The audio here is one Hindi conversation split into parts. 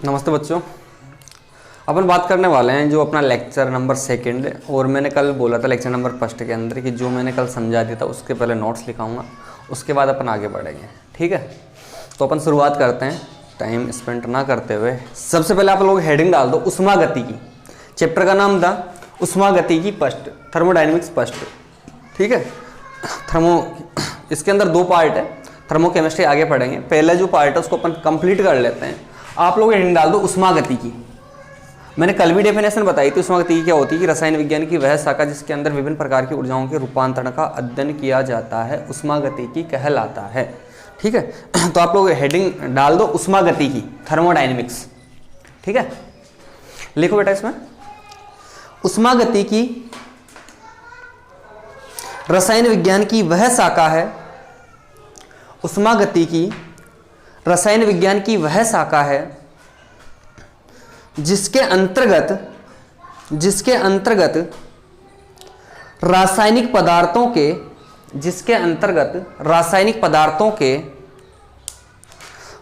नमस्ते बच्चों। अपन बात करने वाले हैं जो अपना लेक्चर नंबर 2 और मैंने कल बोला था लेक्चर नंबर 1 के अंदर कि जो मैंने कल समझा दिया था उसके पहले नोट्स लिखाऊंगा, उसके बाद अपन आगे बढ़ेंगे। ठीक है, तो अपन शुरुआत करते हैं टाइम स्पेंड ना करते हुए। सबसे पहले आप लोग हेडिंग डाल दो उष्मागति की। चैप्टर का नाम था उष्मागति की फर्स्ट, थर्मोडायनेमिक्स फर्स्ट। ठीक है, इसके अंदर 2 पार्ट है, थर्मोकेमिस्ट्री आगे पढ़ेंगे। पहला जो पार्ट है उसको अपन कंप्लीट कर लेते हैं। आप लोग हेडिंग डाल दो उष्मागति की। मैंने कल भी डेफिनेशन बताई थी उष्मागति की क्या होती है कि रसायन विज्ञान की वह शाखा जिसके अंदर विभिन्न प्रकार की ऊर्जाओं के रूपांतरण का अध्ययन किया जाता है उष्मागति की कहलाता है। ठीक है, तो आप लोग हेडिंग डाल दो उष्मागति की, थर्मोडायनेमिक्स। ठीक है, लिखो बेटा इसमें उष्मागति की रसायन विज्ञान की वह शाखा है, उष्मागति की रसायन विज्ञान की वह शाखा है जिसके अंतर्गत रासायनिक पदार्थों के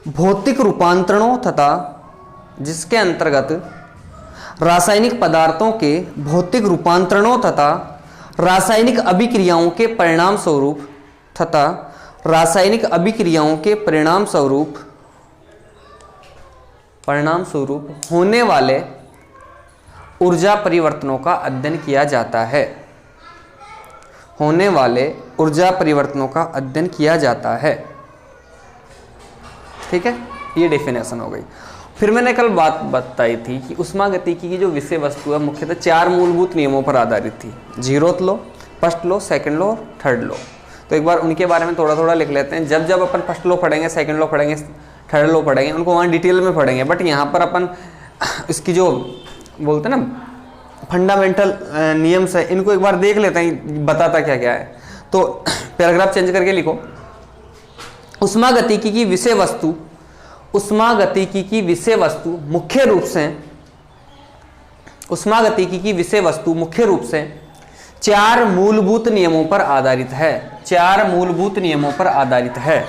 भौतिक रूपांतरणों तथा रासायनिक अभिक्रियाओं के परिणाम स्वरूप होने वाले ऊर्जा परिवर्तनों का अध्ययन किया जाता है। ठीक है, ये डेफिनेशन हो गई। फिर मैंने कल बात बताई थी कि उष्मागतिकी की जो विषय वस्तु है मुख्यतः 4 मूलभूत नियमों पर आधारित थी। 0th law, first law, second law और थर्ड लॉ। तो एक बार उनके बारे में थोड़ा थोड़ा लिख लेते हैं। जब अपन फर्स्ट लॉ पढ़ेंगे, सेकंड लॉ पढ़ेंगे, थर्ड लॉ पढ़ेंगे, उनको वहाँ डिटेल में पढ़ेंगे। बट यहाँ पर अपन इसकी जो बोलते हैं ना फंडामेंटल नियम्स है, इनको एक बार देख लेते हैं, बताता क्या क्या है। तो पैराग्राफ चेंज करके लिखो उष्मागतिकी की विषय वस्तु मुख्य रूप से 4 मूलभूत नियमों पर आधारित है। 4 मूलभूत नियमों पर आधारित है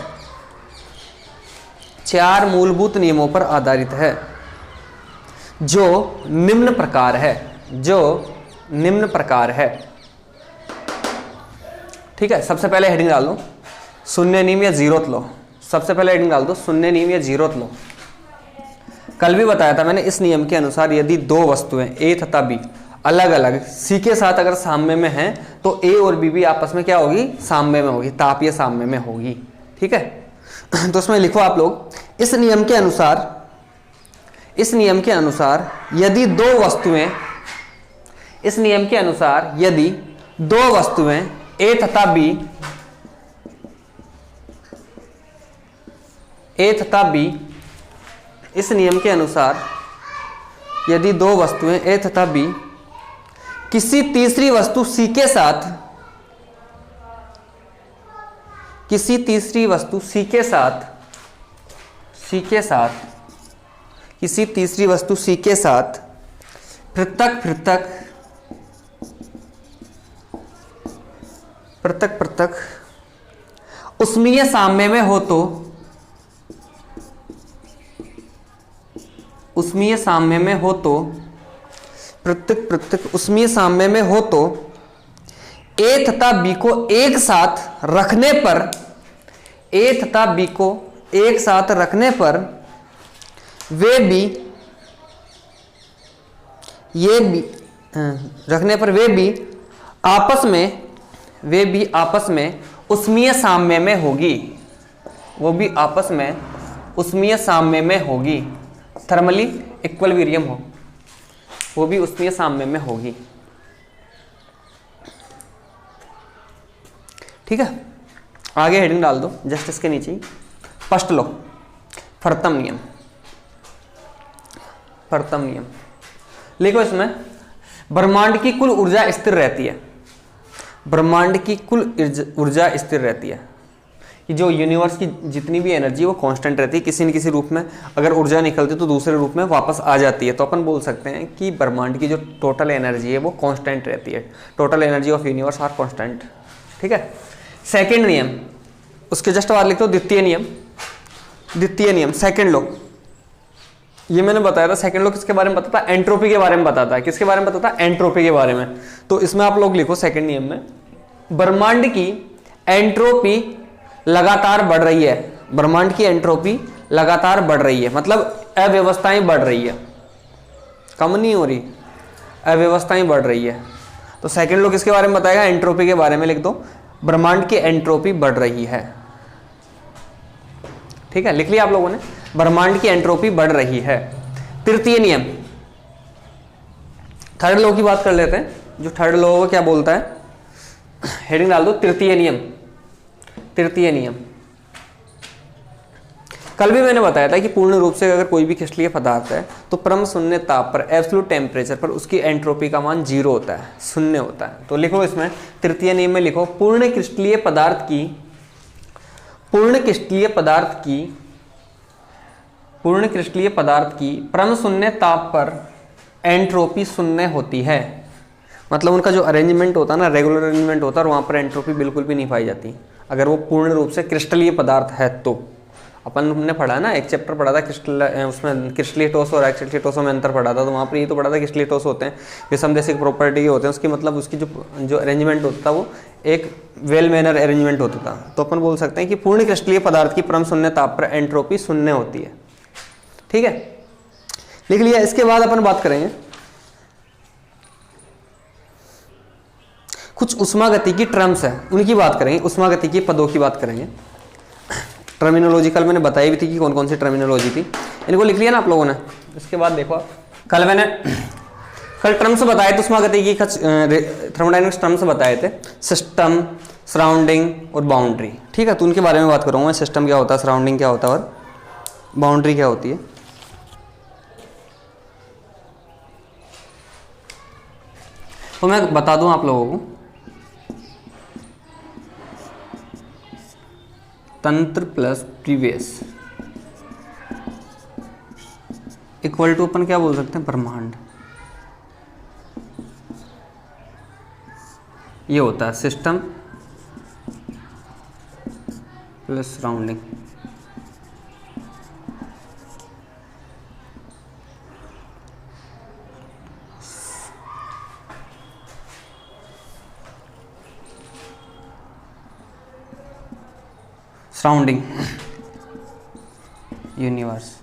जो निम्न प्रकार है। ठीक है, सबसे पहले हेडिंग डाल दो शून्य नियम या 0th लॉ। सबसे पहले हेडिंग डाल दो शून्य नियम या 0th लॉ। कल भी बताया था मैंने, इस नियम के अनुसार यदि 2 वस्तुएं A तथा B अलग अलग C के साथ अगर साम्य में हैं तो A और B भी आपस में क्या होगी, साम्य में होगी, तापीय साम्य में होगी। ठीक है, तो उसमें लिखो आप लोग इस नियम के अनुसार यदि 2 वस्तुएं A तथा B, इस नियम के अनुसार यदि 2 वस्तुएं A तथा B किसी तीसरी वस्तु C के साथ पृथक उष्मीय साम्य में हो तो उष्मीय साम्य में हो तो A तथा B को एक साथ रखने पर वे भी आपस में उष्मीय साम्य में होगी। थर्मली इक्विलिब्रियम हो, वो भी उष्मीय साम्य में होगी। ठीक है, आगे हेडिंग डाल दो जस्ट इसके नीचे ही फर्स्ट लॉ, फर्तम नियम लिखो। इसमें ब्रह्मांड की कुल ऊर्जा स्थिर रहती है। कि जो यूनिवर्स की जितनी भी एनर्जी वो कांस्टेंट रहती है, किसी न किसी रूप में अगर ऊर्जा निकलती है तो दूसरे रूप में वापस आ जाती है। तो अपन बोल सकते हैं कि ब्रह्मांड की जो टोटल एनर्जी है वो कांस्टेंट रहती है। Total energy of universe are constant. ठीक है, सेकंड नियम, उसके जस्ट बाद लिख दो द्वितीय नियम, सेकंड लॉ। ये मैंने बताया था सेकंड लॉ किसके बारे में बताता है, एंट्रोपी के बारे में बताता है। किसके बारे में बताता है, एंट्रोपी के बारे में। तो इसमें आप लोग लिखो सेकंड नियम में, ब्रह्मांड की एंट्रोपी लगातार बढ़ रही है। ब्रह्मांड की एंट्रोपी लगातार बढ़ रही है, मतलब अव्यवस्थाएं बढ़ रही है, कम नहीं हो रही, अव्यवस्थाएं बढ़ रही है। तो सेकंड लॉ किसके बारे में बताएगा, एंट्रोपी के बारे में लिख दो, ब्रह्मांड की एंट्रोपी बढ़ रही है। ठीक है, लिख लिया आप लोगों ने, ब्रह्मांड की एंट्रोपी बढ़ रही है। तृतीय नियम, थर्ड लॉ की बात कर लेते हैं। जो थर्ड लॉ क्या बोलता है, हेडिंग डाल दो तृतीय नियम। तृतीय नियम, कल भी मैंने बताया था कि पूर्ण रूप से अगर कोई भी क्रिस्टलीय पदार्थ है तो परम शून्य ताप पर, एब्सोल्यूट टेम्परेचर पर उसकी एंट्रोपी का मान 0 होता है, शून्य होता है। तो लिखो इसमें तृतीय नियम में लिखो, पूर्ण क्रिस्टलीय पदार्थ की परम शून्य ताप पर एंट्रोपी शून्य होती है। मतलब उनका जो अरेंजमेंट होता है ना, रेगुलर अरेंजमेंट होता है, और वहां पर एंट्रोपी बिल्कुल भी नहीं पाई जाती अगर वो पूर्ण रूप से क्रिस्टलीय पदार्थ है। तो अपन ने पढ़ा ना, एक चैप्टर पढ़ा था क्रिस्टल, उसमें क्रिस्टलीय ठोस और एक्सिडली ठोसों में अंतर पढ़ा था। तो वहाँ पर ये तो पढ़ा था क्रिस्टलीय ठोस होते हैं विषमदेशिक प्रॉपर्टी के होते हैं, उसकी मतलब उसकी जो अरेंजमेंट होता था वो एक वेल मैनर अरेंजमेंट होता था। तो अपन बोल सकते हैं कि पूर्ण क्रिस्टलीय पदार्थ की परम शून्य ताप पर एंट्रोपी शून्य होती है। ठीक है, लिख लिया। इसके बाद अपन बात करेंगे कुछ उष्मागति की टर्म्स है, उनकी बात करेंगे, उष्मागति की पदों की बात करेंगे। टर्मिनोलॉजी कल मैंने बताई भी थी कि कौन कौन सी टर्मिनोलॉजी थी, इनको लिख लिया ना आप लोगों ने। इसके बाद देखो, कल टर्म्स बताए थे उष्मागति की, थर्मोडायनेमिक्स टर्म्स बताए थे, सिस्टम, सराउंडिंग और बाउंड्री। ठीक है, तो उनके बारे में बात करूँगा। सिस्टम क्या होता है, सराउंडिंग क्या होता है और बाउंड्री क्या होती है। तो मैं बता दूं आप लोगों को, तंत्र प्लस प्रीवियस इक्वल टू अपन क्या बोल सकते हैं, ब्रह्मांड। ये होता है system plus surrounding. Surrounding universe.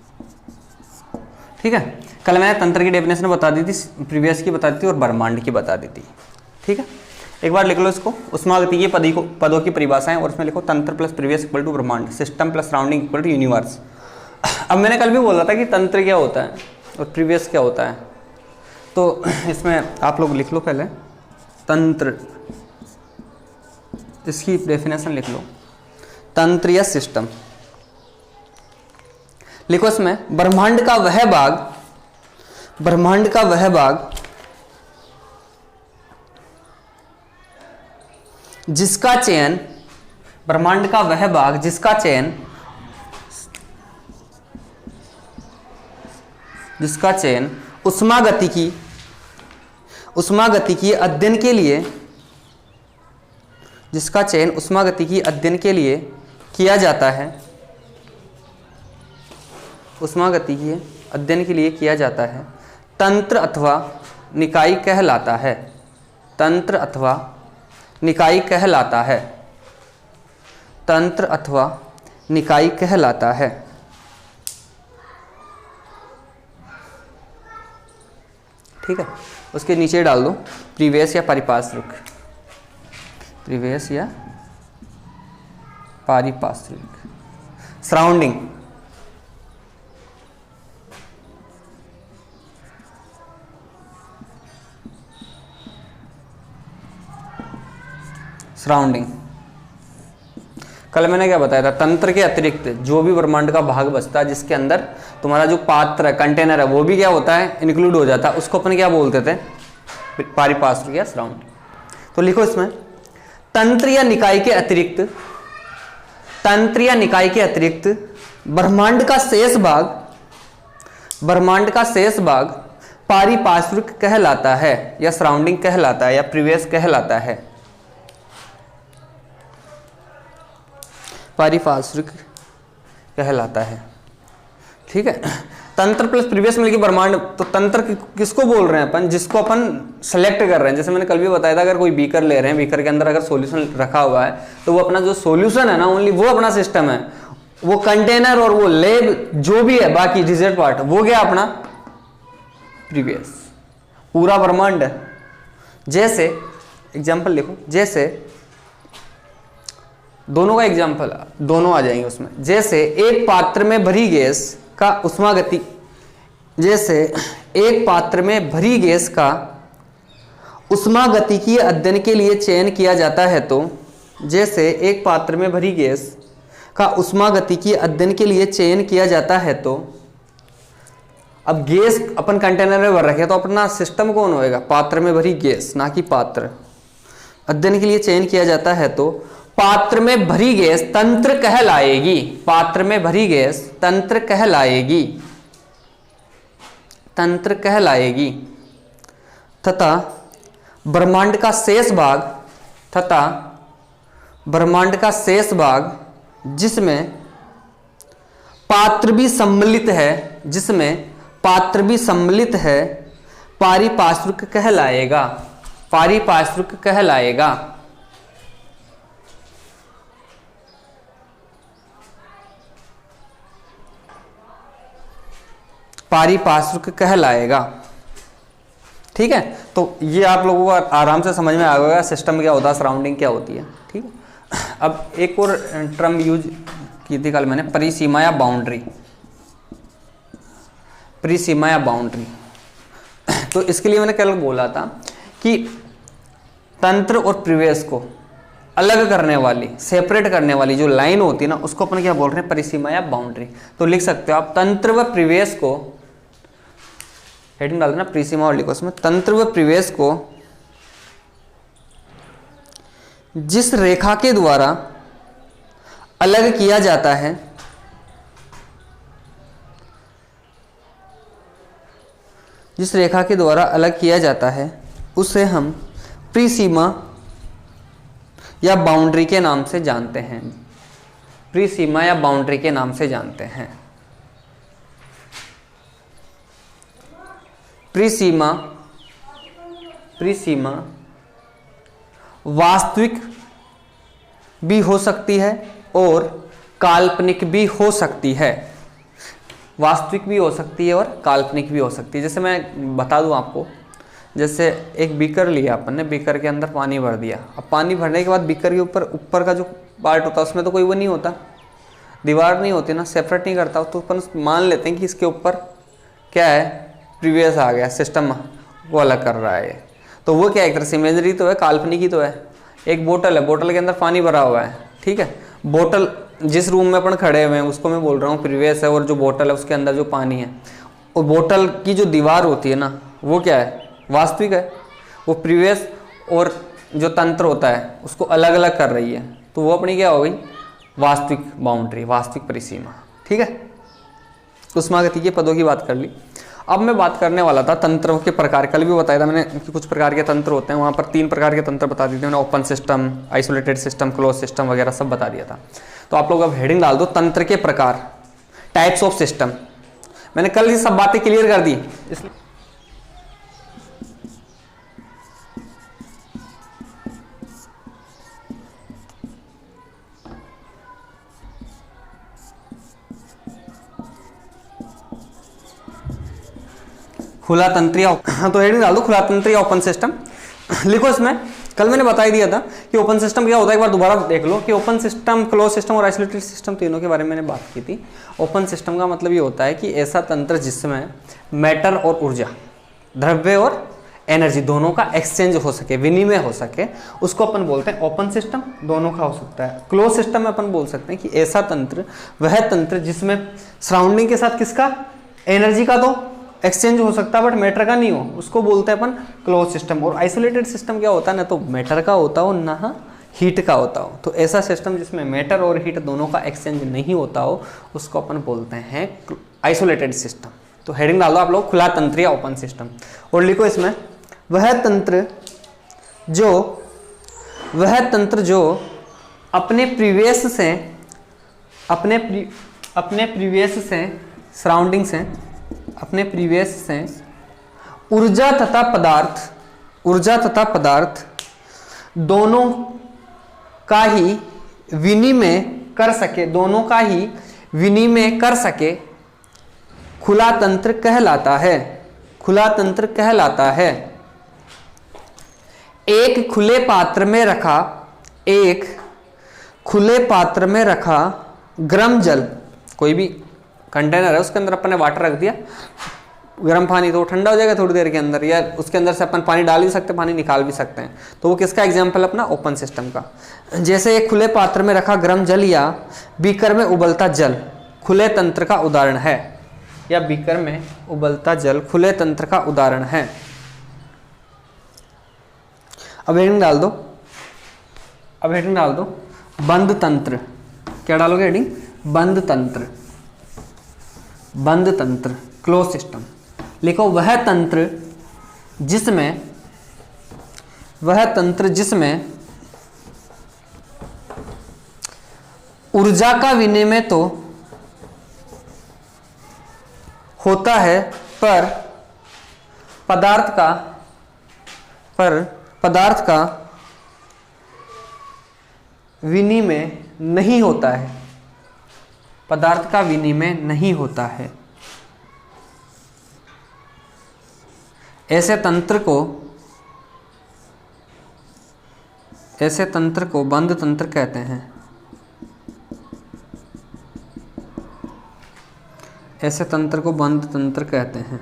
ठीक है, कल मैंने तंत्र की डेफिनेशन बता दी थी, प्रीवियस की बता दी थी और ब्रह्मांड की बता दी थी। ठीक है, एक बार लिख लो इसको, उष्मागति की पदों की परिभाषाएं, और उसमें लिखो तंत्र प्लस प्रीवियस इक्वल टू ब्रह्मांड, system plus surrounding equal to universe. अब मैंने कल भी बोला था कि तंत्र क्या होता है और प्रीवियस क्या होता है, तो इसमें आप लोग लिख लो पहले तंत्र, इसकी डेफिनेशन लिख लो, तंत्र या सिस्टम। लिखो इसमें ब्रह्मांड का वह भाग जिसका चयन, ब्रह्मांड का वह भाग जिसका चयन उष्मागति की अध्ययन के लिए, जिसका चयन उष्मागति की अध्ययन के लिए किया जाता है, उष्मागति के अध्ययन के लिए किया जाता है, तंत्र अथवा निकाय कहलाता है। तंत्र अथवा निकाय कहलाता है। तंत्र अथवा निकाय कहलाता है। ठीक है, उसके नीचे डाल दो प्रीवियस या पारिपार्श्विक, प्रीवियस या पारिपार्श्विक। सराउंडिंग, सराउंडिंग कल मैंने क्या बताया था, तंत्र के अतिरिक्त जो भी ब्रह्मांड का भाग बचता है जिसके अंदर तुम्हारा जो पात्र है, कंटेनर है, वो भी क्या होता है, इंक्लूड हो जाता है, उसको अपन क्या बोलते थे, पारिपार्श्विक या सराउंडिंग। तो लिखो इसमें तंत्र या निकाय के अतिरिक्त ब्रह्मांड का शेष भाग पारिपार्श्विक कहलाता है या सराउंडिंग कहलाता है या प्रीवियस कहलाता है। पारिपार्श्विक कहलाता है। ठीक है, तंत्र प्लस प्रीवियस मिलकर ब्रह्मांड, तो तंत्र किसको बोल रहे हैं अपन, जिसको अपन सेलेक्ट कर रहे हैं। जैसे मैंने कल भी बताया था, अगर कोई बीकर ले रहे हैं, बीकर के अंदर अगर सॉल्यूशन रखा हुआ है, तो वो अपना जो सॉल्यूशन है ना, ओनली वो अपना सिस्टम है, वो कंटेनर और वो लेब जो भी है बाकी रिजल्ट पार्ट, वो क्या अपना प्रीवियस, पूरा ब्रह्मांड है। जैसे एग्जाम्पल देखो, जैसे दोनों का एग्जाम्पल दोनों आ जाएंगे उसमें। जैसे एक पात्र में भरी गैस का उष्मागति, जैसे एक पात्र में भरी गैस का उष्मागतिकीय अध्ययन के लिए चयन किया जाता है, तो जैसे एक पात्र में भरी गैस का उष्मागतिकीय अध्ययन के लिए चयन किया जाता है, तो अब गैस अपन कंटेनर में भर रखे तो अपना सिस्टम कौन होएगा, पात्र में भरी गैस, ना कि पात्र। अध्ययन के लिए चयन किया जाता है तो पात्र में भरी गैस तंत्र कहलाएगी, पात्र में भरी गैस तंत्र कहलाएगी, तंत्र कहलाएगी। तथा ब्रह्मांड का शेष भाग, तथा ब्रह्मांड का शेष भाग जिसमें पात्र भी सम्मिलित है, जिसमें पात्र भी सम्मिलित है, पारिपार्श्विक कहलाएगा, पारिपार्श्विक कहलाएगा। पारिपार्श्विक कहलाएगा। ठीक है, तो ये आप लोगों को आराम से समझ में आ गया सिस्टम क्या होता है, सराउंडिंग क्या होती है। ठीक है, अब एक और टर्म यूज की थी कल मैंने, परिसीमा या बाउंड्री, परिसीमा या बाउंड्री। तो इसके लिए मैंने कल बोला था कि तंत्र और प्रीवियस को अलग करने वाली, सेपरेट करने वाली जो लाइन होती है ना, उसको अपन क्या बोल रहे हैं, परिसीमा या बाउंड्री। तो लिख सकते हो आप तंत्र व प्रीवियस को, हेडिंग डाल देना परिसीमा और लिखो उसमें, तंत्र व प्रीवियस को जिस रेखा के द्वारा अलग किया जाता है, जिस रेखा के द्वारा अलग किया जाता है, उसे हम परिसीमा या बाउंड्री के नाम से जानते हैं, परिसीमा या बाउंड्री के नाम से जानते हैं। परिसीमा, परिसीमा वास्तविक भी हो सकती है और काल्पनिक भी हो सकती है, वास्तविक भी हो सकती है और काल्पनिक भी हो सकती है। जैसे मैं बता दूं आपको, जैसे एक बीकर लिया अपन ने, बीकर के अंदर पानी भर दिया। अब पानी भरने के बाद बीकर के ऊपर का जो पार्ट होता है उसमें तो कोई वो नहीं होता, दीवार नहीं होती ना, सेपरेट नहीं करता, तो अपन मान लेते हैं कि इसके ऊपर क्या है, प्रीवियस आ गया, सिस्टम वो अलग कर रहा है। तो वो क्या एक तरह से इमेजरी तो है, काल्पनिक ही तो है। एक बोतल है, बोतल के अंदर पानी भरा हुआ है, ठीक है, बोतल जिस रूम में अपन खड़े हुए हैं उसको मैं बोल रहा हूँ प्रीवियस है, और जो बोतल है उसके अंदर जो पानी है, और बोतल की जो दीवार होती है ना, वो क्या है, वास्तविक है। वो प्रीवियस और जो तंत्र होता है उसको अलग अलग कर रही है, तो वो अपनी क्या हो गई, वास्तविक बाउंड्री, वास्तविक परिसीमा। ठीक है, उष्मागतिकीय के पदों की बात कर ली। अब मैं बात करने वाला था तंत्रों के प्रकार। कल भी बताया था मैंने कि कुछ प्रकार के तंत्र होते हैं, वहाँ पर 3 प्रकार के तंत्र बता दिए थे मैंने, open system, isolated system, close system वगैरह सब बता दिया था। तो आप लोग अब हेडिंग डाल दो, तंत्र के प्रकार, टाइप्स ऑफ सिस्टम। मैंने कल ये सब बातें क्लियर कर दी, इसलिए खुला तंत्र या, तो हेडिंग डाल दो खुला तंत्र या ओपन सिस्टम। लिखो इसमें, कल मैंने बता ही दिया था कि ओपन सिस्टम क्या होता है, एक बार दोबारा देख लो कि ओपन सिस्टम, क्लोज सिस्टम और आइसोलेटेड सिस्टम तीनों के बारे में मैंने बात की थी। ओपन सिस्टम का मतलब ये होता है कि ऐसा तंत्र जिसमें मैटर और ऊर्जा, द्रव्य और एनर्जी दोनों का एक्सचेंज हो सके, विनिमय हो सके, उसको अपन बोलते हैं ओपन सिस्टम। दोनों का हो सकता है। क्लोज सिस्टम में अपन बोल सकते हैं कि ऐसा तंत्र, वह तंत्र जिसमें सराउंडिंग के साथ किसका, एनर्जी का तो एक्सचेंज हो सकता है बट मैटर का नहीं हो, उसको बोलते हैं अपन क्लोज सिस्टम। और आइसोलेटेड सिस्टम क्या होता है, ना तो मैटर का होता हो ना हीट का होता हो। तो ऐसा सिस्टम जिसमें मैटर और हीट दोनों का एक्सचेंज नहीं होता हो, उसको अपन बोलते हैं आइसोलेटेड सिस्टम। तो हेडिंग डाल दो आप लोग, खुला तंत्र या ओपन सिस्टम। और लिखो इसमें, वह तंत्र जो अपने प्रीवियस से, सराउंडिंग से अपने प्रीवियस से ऊर्जा तथा पदार्थ दोनों का ही विनिमय कर सके खुला तंत्र कहलाता है। एक खुले पात्र में रखा गर्म जल, कोई भी कंटेनर है उसके अंदर अपन ने वाटर रख दिया, गर्म पानी, तो वो ठंडा हो जाएगा थोड़ी देर के अंदर, या उसके अंदर से अपन पानी डाल भी सकते हैं, पानी निकाल भी सकते हैं। तो वो किसका एग्जाम्पल? अपना ओपन सिस्टम का। जैसे एक खुले पात्र में रखा गर्म जल या बीकर में उबलता जल खुले तंत्र का उदाहरण है, या बीकर में उबलता जल खुले तंत्र का उदाहरण है। अब हेडिंग डाल दो, बंद तंत्र। क्या डालोगे हेडिंग? बंद तंत्र, क्लोज सिस्टम। लिखो वह तंत्र जिसमें ऊर्जा का विनिमय तो होता है पर पदार्थ का विनिमय नहीं होता है। ऐसे तंत्र को बंद तंत्र कहते हैं। ऐसे तंत्र को बंद तंत्र कहते हैं।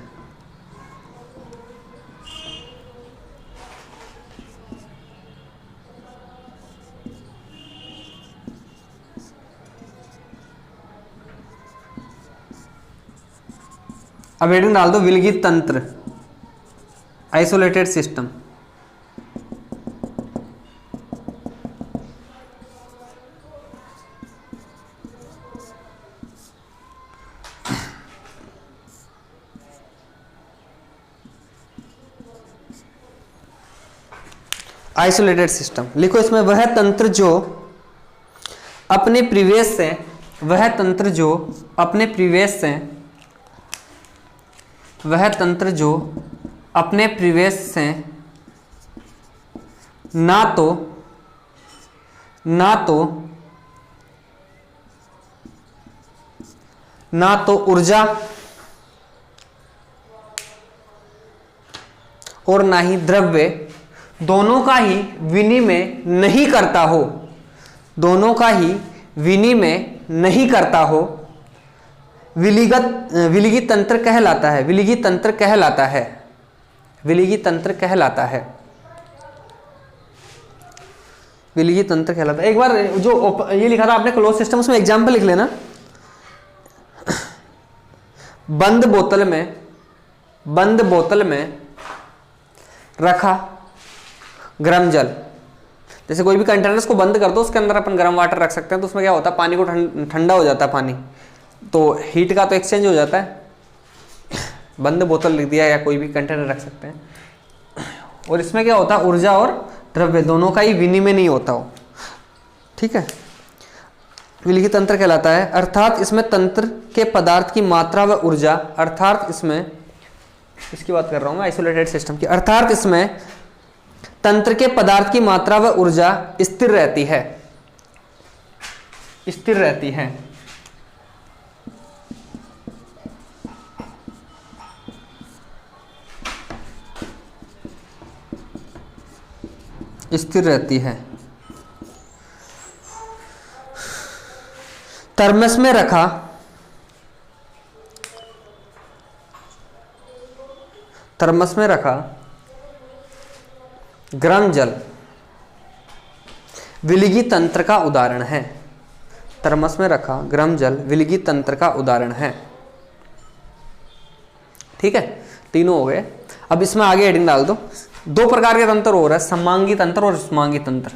अब हेडिंग डाल दो, विलगित तंत्र, आइसोलेटेड सिस्टम। आइसोलेटेड सिस्टम लिखो, इसमें वह तंत्र जो अपने प्रीवियस से ना तो ऊर्जा और ना ही द्रव्य दोनों का ही विनिमय नहीं करता हो, विलगित तंत्र कहलाता है। एक बार जो ये लिखा था आपने क्लोज सिस्टम, उसमें एग्जांपल लिख लेना। बंद बोतल में रखा गर्म जल। जैसे कोई भी कंटेनर को बंद कर दो, उसके अंदर अपन गर्म वाटर रख सकते हैं, तो उसमें क्या होता है, पानी को ठंडा हो जाता है पानी, तो हीट का तो एक्सचेंज हो जाता है। बंद बोतल लिख दिया, या कोई भी कंटेनर रख सकते हैं। और इसमें क्या होता है, ऊर्जा और द्रव्य दोनों का ही विनिमय नहीं होता हो। ठीक है, विलगित तंत्र कहलाता है। अर्थात इसमें तंत्र के पदार्थ की मात्रा व ऊर्जा, इसकी बात कर रहा हूं मैं, आइसोलेटेड सिस्टम की। अर्थात इसमें तंत्र के पदार्थ की मात्रा व ऊर्जा स्थिर रहती है। स्थिर रहती है। थर्मस में रखा गर्म जल विलगित तंत्र का उदाहरण है। थर्मस में रखा गर्म जल विलगित तंत्र का उदाहरण है। ठीक है, तीनों हो गए। अब इसमें आगे हेडिंग डाल दो। दो प्रकार के तंत्र हो रहा है, समांगी तंत्र और उष्मांगी तंत्र।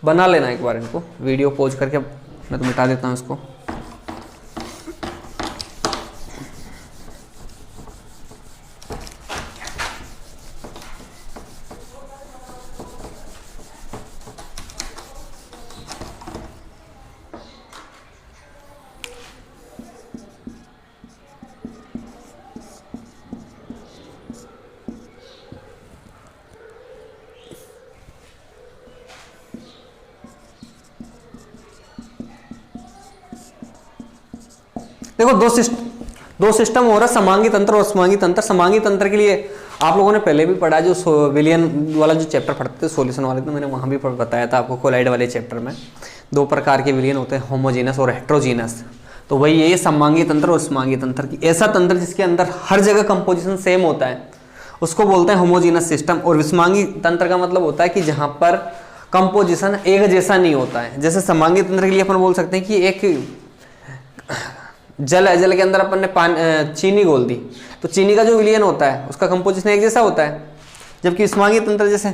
बना लेना एक बार इनको, वीडियो पॉज करके मैं तो मिटा देता हूं इसको। देखो दो सिस्टम हो रहा है, समांगी तंत्र और असमांगी तंत्र। समांगी तंत्र के लिए आप लोगों ने पहले भी पढ़ा, जो विलियन वाला जो चैप्टर पढ़ते थे सॉल्यूशन वाले, तो मैंने वहाँ भी बताया था आपको कोलाइड वाले चैप्टर में। दो प्रकार के विलियन होते हैं, होमोजीनस और हेट्रोजीनस। तो वही ये समांगी तंत्र और असमांगी तंत्र की, ऐसा तंत्र जिसके अंदर हर जगह कंपोजिशन सेम होता है उसको बोलते हैं होमोजीनस सिस्टम। और विषमांगी तंत्र का मतलब होता है कि जहाँ पर कंपोजिशन एक जैसा नहीं होता है। जैसे समांगी तंत्र के लिए अपन बोल सकते हैं कि एक जल है, जल के अंदर अपन ने चीनी घोल दी, तो चीनी का जो विलयन होता है उसका कंपोजिशन एक जैसा होता है। जबकि विषमांगी तंत्र जैसे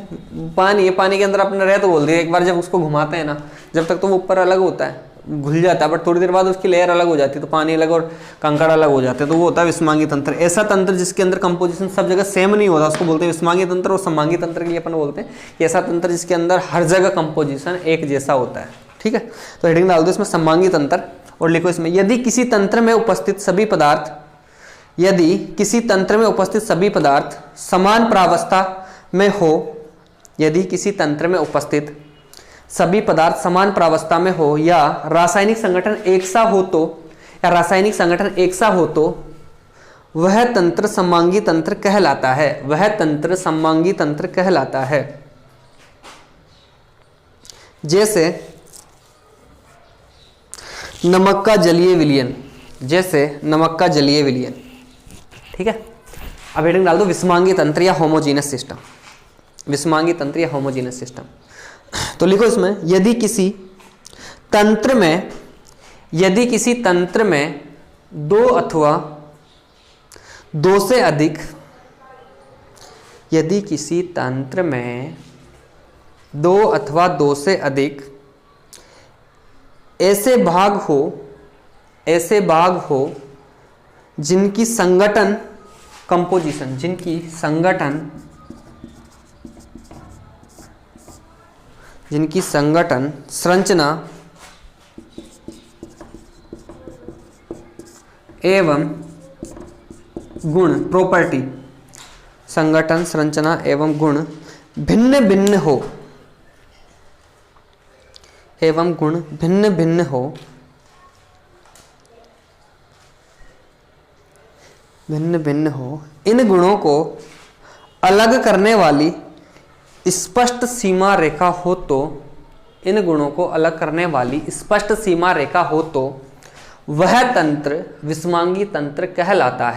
पानी है, पानी के अंदर अपने रेत घोल दी, एक बार जब उसको घुमाते हैं ना, जब तक तो वो ऊपर अलग होता है, घुल जाता है, बट थोड़ी देर बाद उसकी लेयर अलग हो जाती है, तो पानी अलग और कंकड़ अलग हो जाते हैं, तो वो होता है विषमांगी तंत्र। ऐसा तंत्र जिसके अंदर कंपोजिशन सब जगह सेम नहीं होता उसको बोलते हैं विषमांगी तंत्र। और समांगी तंत्र के लिए अपन बोलते हैं कि ऐसा तंत्र जिसके अंदर हर जगह कंपोजिशन एक जैसा होता है। ठीक है, तो हेडिंग डाल दो इसमें समांगी तंत्र और लिखो इसमें, यदि किसी तंत्र में उपस्थित सभी पदार्थ समान प्रावस्था में हो, यदि किसी तंत्र में उपस्थित सभी पदार्थ समान प्रावस्था में हो या रासायनिक संगठन एक सा हो तो वह तंत्र समांगी तंत्र कहलाता है। वह तंत्र समांगी तंत्र कहलाता है। जैसे नमक का जलीय विलयन, ठीक है। अब हेडिंग डाल दो विषमांगी तंत्र या होमोजीनस सिस्टम। विषमांगी तंत्र या होमोजीनस सिस्टम, तो लिखो इसमें, यदि किसी तंत्र में दो अथवा दो से अधिक ऐसे भाग हो जिनकी संगठन संरचना एवं गुण प्रॉपर्टी, संगठन संरचना एवं गुण भिन्न भिन्न हो, इन गुणों को अलग करने वाली स्पष्ट सीमा रेखा हो तो वह तंत्र विषमांगी तंत्र कहलाता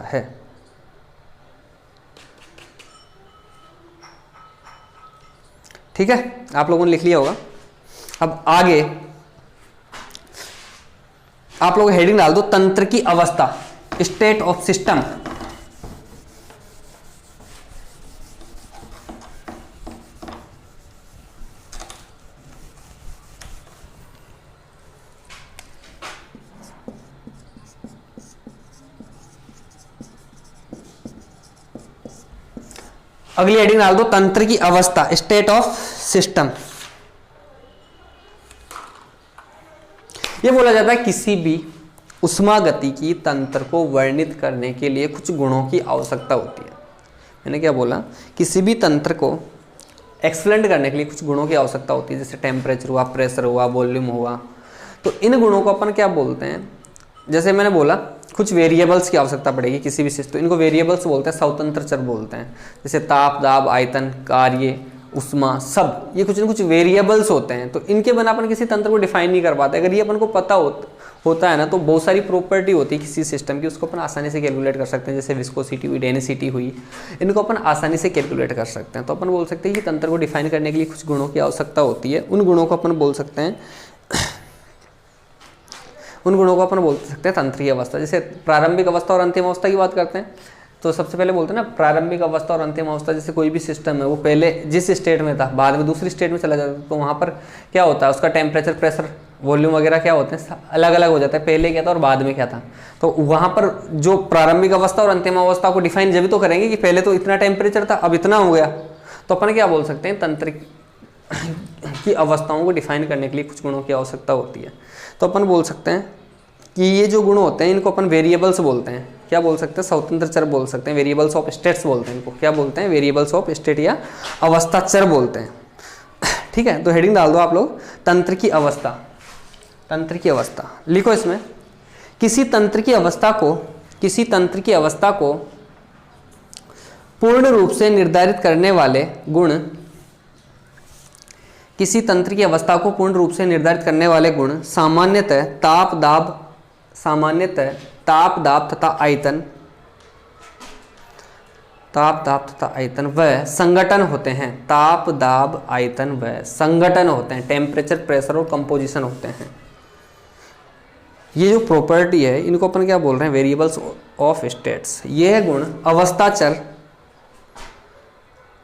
है। ठीक है, आप लोगों ने लिख लिया होगा। अब आगे आप लोग हेडिंग डाल दो तंत्र की अवस्था, स्टेट ऑफ सिस्टम। अगली हेडिंग डाल दो तंत्र की अवस्था, स्टेट ऑफ सिस्टम। यह बोला जाता है किसी भी उष्मागतिकी तंत्र को वर्णित करने के लिए कुछ गुणों की आवश्यकता होती है। मैंने क्या बोला, किसी भी तंत्र को एक्सप्लेन करने के लिए कुछ गुणों की आवश्यकता होती है, जैसे टेम्परेचर हुआ, प्रेशर हुआ, वॉल्यूम हुआ। तो इन गुणों को अपन क्या बोलते हैं, जैसे मैंने बोला कुछ वेरिएबल्स की आवश्यकता पड़ेगी किसी भी सिस्टम, इनको वेरिएबल्स बोलते हैं, स्वतंत्र चर बोलते हैं। जैसे ताप, दाब, आयतन, कार्य, उष्मा, सब ये कुछ न कुछ वेरिएबल्स होते हैं। तो इनके बिना अपन किसी तंत्र को डिफाइन नहीं कर पाते। अगर ये अपन को पता होता है ना, तो बहुत सारी प्रॉपर्टी होती है किसी सिस्टम की, उसको अपन आसानी से कैलकुलेट कर सकते हैं। जैसे विस्कोसिटी हुई, डेंसिटी हुई, इनको अपन आसानी से कैलकुलेट कर सकते हैं। तो अपन बोल सकते हैं कि तंत्र को डिफाइन करने के लिए कुछ गुणों की आवश्यकता होती है। उन गुणों को अपन बोल सकते हैं तंत्रीय अवस्था। जैसे प्रारंभिक अवस्था और अंतिम अवस्था की बात करते हैं, तो सबसे पहले बोलते हैं ना प्रारंभिक अवस्था और अंतिम अवस्था। जैसे कोई भी सिस्टम है, वो पहले जिस स्टेट में था बाद में दूसरी स्टेट में चला जाता है, तो वहाँ पर क्या होता है, उसका टेम्परेचर, प्रेशर, वॉल्यूम वगैरह क्या होते हैं, अलग अलग हो जाता है, पहले क्या था और बाद में क्या था। तो वहाँ पर जो प्रारंभिक अवस्था और अंतिम अवस्था को डिफाइन जब भी तो करेंगे कि पहले तो इतना टेम्परेचर था, अब इतना हो गया। तो अपन क्या बोल सकते हैं, तंत्र की अवस्थाओं को डिफाइन करने के लिए कुछ गुणों की आवश्यकता होती है। तो अपन बोल सकते हैं कि ये जो गुण होते हैं इनको अपन वेरिएबल्स बोलते हैं। क्या बोल सकते हैं? स्वतंत्र चर बोल सकते हैं, वेरिएबल्स ऑफ स्टेट्स बोलते हैं इनको। क्या बोलते हैं? वेरिएबल्स ऑफ स्टेट या अवस्था चर बोलते हैं। ठीक है, तो हेडिंग डाल दो आप लोग, तंत्र की अवस्था। तंत्र की अवस्था लिखो इसमें, किसी तंत्र की अवस्था को पूर्ण रूप से निर्धारित करने वाले गुण, किसी तंत्र की अवस्था को पूर्ण रूप से निर्धारित करने वाले गुण सामान्यतः ताप दाब तथा आयतन व संगठन होते हैं। ताप दाब आयतन व संगठन होते हैं, टेम्परेचर, प्रेशर और कंपोजिशन होते हैं। ये जो प्रॉपर्टी है इनको अपन क्या बोल रहे हैं? Variables of states. यह गुण अवस्था चर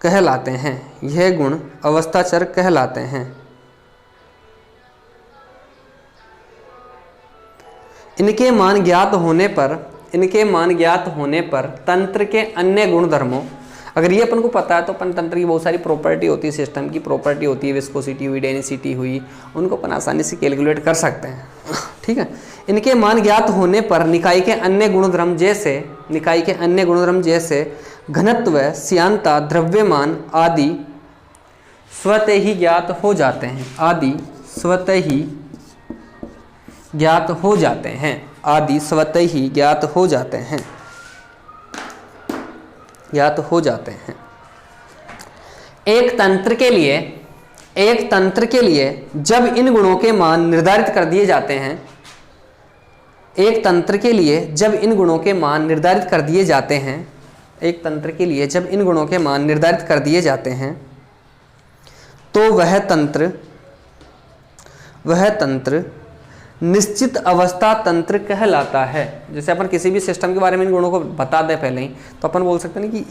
कहलाते हैं। यह गुण अवस्था चर कहलाते हैं। इनके मान ज्ञात होने पर तंत्र के अन्य गुणधर्मों, अगर ये अपन को पता है तो अपन तंत्र की बहुत सारी प्रॉपर्टी होती है, सिस्टम की प्रॉपर्टी होती है, विस्कोसिटी हुई, डेंसिटी हुई, उनको अपन आसानी से कैलकुलेट कर सकते हैं। ठीक है, इनके मान ज्ञात होने पर निकाय के अन्य गुणधर्म जैसे घनत्व, श्यानता, द्रव्यमान आदि स्वतः ही ज्ञात हो जाते हैं। एक तंत्र के लिए जब इन गुणों के मान निर्धारित कर दिए जाते हैं, तो वह तंत्र निश्चित अवस्था तंत्र कहलाता है। जैसे अपन किसी भी सिस्टम के बारे में इन गुणों को बता दें पहले ही, तो अपन बोल सकते हैं कि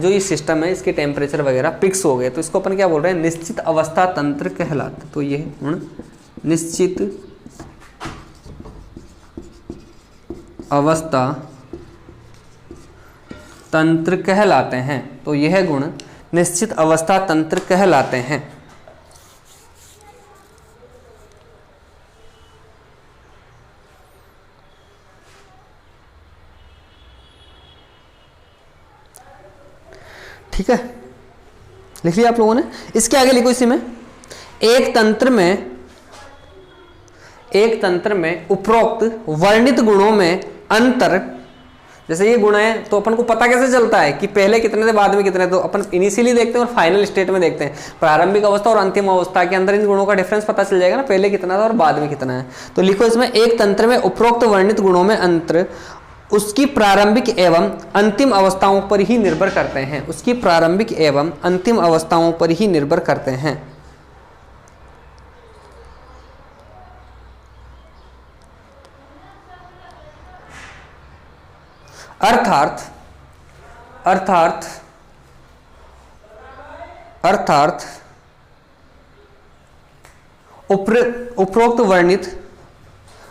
ये सिस्टम है, इसके टेम्परेचर वगैरह फिक्स हो गए, तो इसको अपन क्या बोल रहे हैं? निश्चित अवस्था तंत्र कहलाता है। तो ये गुण निश्चित अवस्था तंत्र कहलाते हैं। तो यह गुण निश्चित अवस्था तंत्र कहलाते हैं। ठीक है, लिख लिया आप लोगों ने? इसके आगे लिखो इसी में, एक तंत्र में उपरोक्त वर्णित गुणों में अंतर। जैसे ये गुण है तो अपन को पता कैसे चलता है कि पहले कितने थे बाद में कितने? तो अपन इनिशियली देखते हैं और फाइनल स्टेट में देखते हैं। प्रारंभिक अवस्था और अंतिम अवस्था के अंदर इन गुणों का डिफरेंस पता चल जाएगा ना, पहले कितना था और बाद में कितना है। तो लिखो इसमें, एक तंत्र में उपरोक्त वर्णित गुणों में अंतर उसकी प्रारंभिक एवं अंतिम अवस्थाओं पर ही निर्भर करते हैं। अर्थात उपरोक्त वर्णित